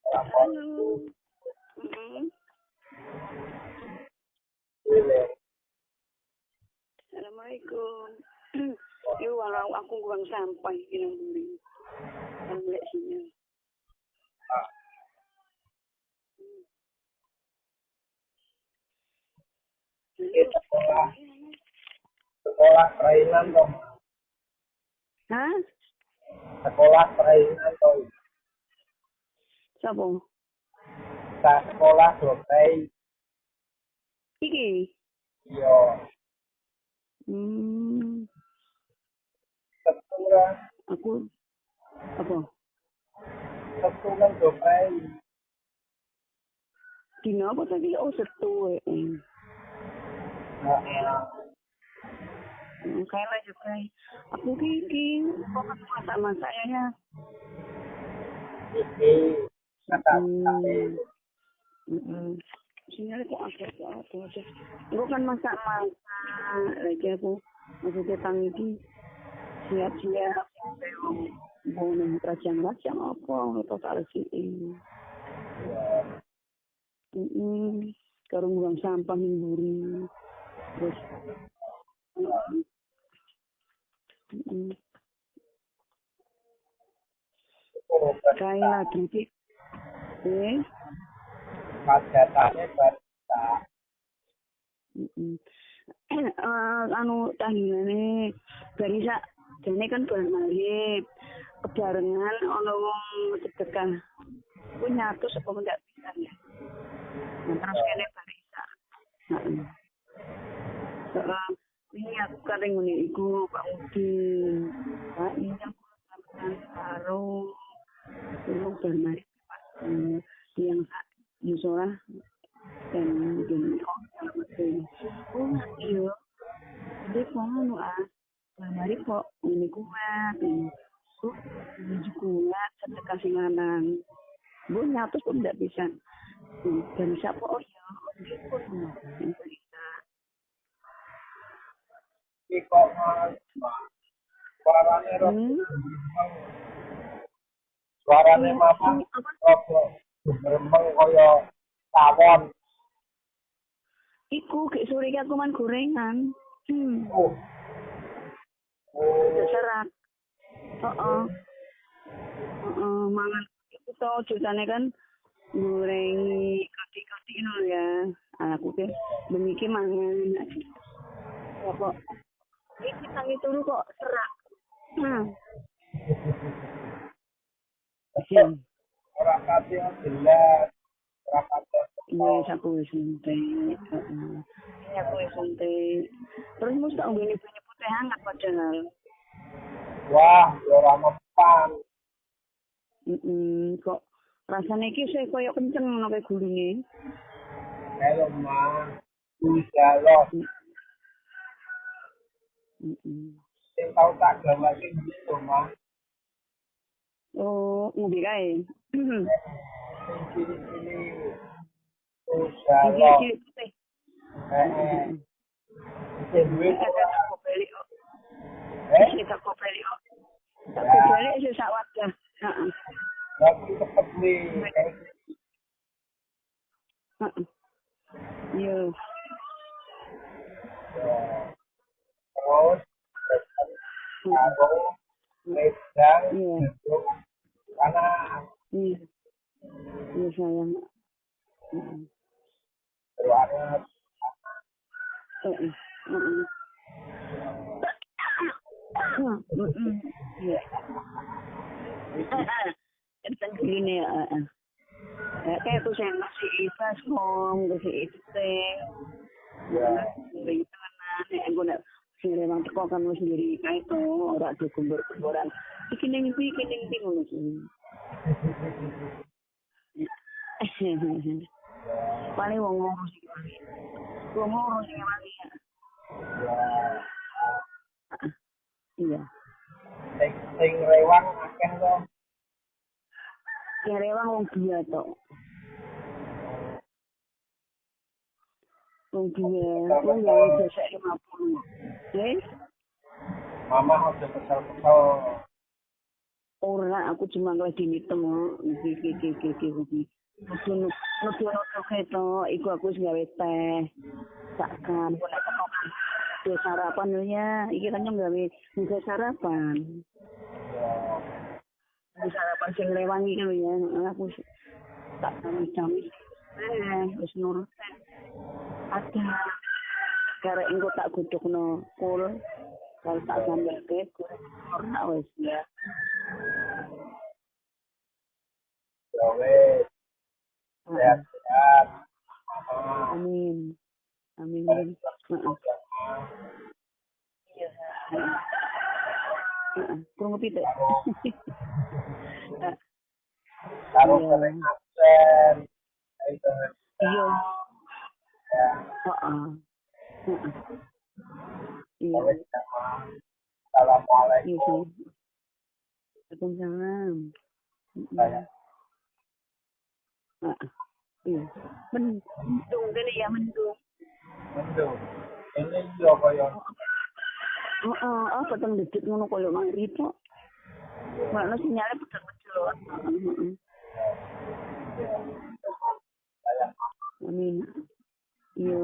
Halo. Mm-mm. Assalamualaikum. Yo walau aku buang sampah iki nang mburi. Kan lek sinyal. Sekolah perainan dong. Hah? Sekolah perainan dong. Sapa? Sekolah dokai. Iki. Yo. Sekolah. Aku apa? Sekolah dokai. Dino apa tadi? Oh, Setu. Kayak lah juga. Aku iki kok masak-masak ya. Iki kata Sinyal kok agak apa sih? Aku kan masak-masak lagi aku maksudnya tang iki siap-siap mau nang rajang-rajang apa atau tak resiki. Karo buang sampah ning mburi. Terus kayak lagi sih. Majatannya barista. Anu tanggane barisa jane kan bulan Maret kebarengan ana wong sedekah ku nyatus apa enggak bisa ya. Nah, terus kene barisa. Ini aku kadang ngene iku Pak Udin. Pak ini aku sampean karo wong bulan Maret yang musola dan gini oh iya jadi kok mari kok ini kuat ini kuat sedekah sing lanang bu nyatus pun tidak bisa dan siapa oh ya pun bisa Iko suarane mama apa berembang kaya tawon. Iku gek sore iki aku man gorengan. Serat. Mangan itu tau jutane kan goreng kaki-kaki ngono ya. Aku ke demiki mangan. Kok iki tangi turu kok serak. Ora kate jelas. Ora kate. Wes aku wis entek. Aku wis entek. Terus mesti tak ngene putih hangat padahal. Wah, ora mempan. Kok rasane iki sih koyo kenceng ngono kae gulune. Halo, Ma. Bisa loh. Sing tau tak gawe sing gitu, Ma. Oh, ngombe kae. Ini bisa loh. Bisa duit. Kita kok beli kok. Tak beli iso sak wadah. Heeh. Lagi cepet nih. Iya. Terus aku medang karena iya sayang. banget. Iya. Tentang gini ya. Kayak aku saya masih ikhlas ngomong kasih itu teh. Ya. Nek aku nak sing memang teko kan sendiri kae to ora ada kumpul-kumpulan. Iki ning ngono sih. Paling wong ngurus iki. Wong ngurus iki lagi. Iya. Sing rewang akeh to. Sing rewang wong dia to. Wong yang biasa 50. Mama udah kesel-kesel. Ora aku cuma ngledeni temu iki. Nudu keto iku aku wis gawe teh. Sakkan nek ketokan. Terus sarapan lho ya, iki kan yang gawe sarapan. Sarapan sing lewangi kan ya, aku tak kami-kami. Wis nurut. Ada karek engko tak godhogno kul. Kalau tak sambelke ora wis ya. Sehat-sehat. Amin. Amin. Iya. Kurang pitik. Karo sering absen. Iya. Ya. Heeh. Iya. Assalamualaikum. Iya sih. Waalaikumsalam. Saya. Iya. Mendung gini ya mendung. Mendung. Ini yo koyo. Apa teng dikit ngono koyo mangri tok. Mana sinyalnya betul-betul. Amin. Iya.